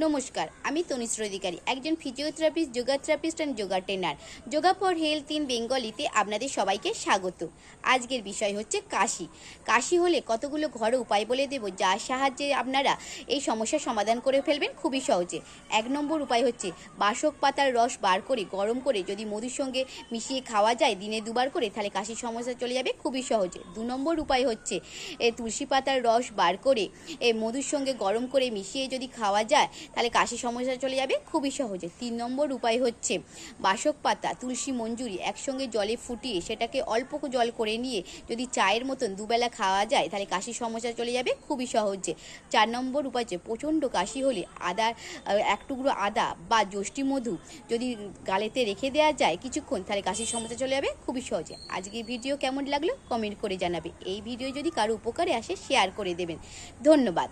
নমস্কার, আমি তনিশ্র অধিকারী, একজন physiotherapist, yoga therapist and yoga trainer. Yoga for health in বেঙ্গলিতে আপনাদের সবাইকে স্বাগত। আজকের বিষয় হচ্ছে কাশি। কাশি হলে কতগুলো ঘরোয়া উপায় বলে দেব, যার সাহায্যে আপনারা এই সমস্যার সমাধান করে ফেলবেন খুবই সহজে। 1 নম্বর উপায় হচ্ছে বাসক পাতার রস বার করে গরম করে যদি মধুর সঙ্গে মিশিয়ে খাওয়া যায় দিনে 2 বার করে, তাহলে কাশির সমস্যা চলে যাবে খুবই সহজে। 2 নম্বর উপায় হচ্ছে তুলসী পাতার রস বার করে মধুর সঙ্গে গরম করে মিশিয়ে যদি খাওয়া যায় তাহলে কাশির সমস্যা চলে যাবে খুবই সহজে। 3 নম্বর উপায় হচ্ছে বাসক পাতা, তুলসী, মঞ্জুরি একসঙ্গে জলে ফুটিয়ে সেটাকে অল্প জল করে নিয়ে যদি চায়ের মতন দুবেলা খাওয়া যায় তাহলে কাশির সমস্যা চলে যাবে খুবই সহজে। 4 নম্বর উপায় হচ্ছে প্রচণ্ড কাশি হলে এক টুকরো আদা বা যষ্টি মধু যদি গালেতে রেখে দেওয়া যায় কিছুক্ষণ, তাহলে কাশির সমস্যা চলে যাবে খুবই সহজে। আজকের ভিডিও কেমন লাগলো কমেন্ট করে জানাবে। এই ভিডিও যদি কারো উপকারে আসে শেয়ার করে দেবেন। ধন্যবাদ।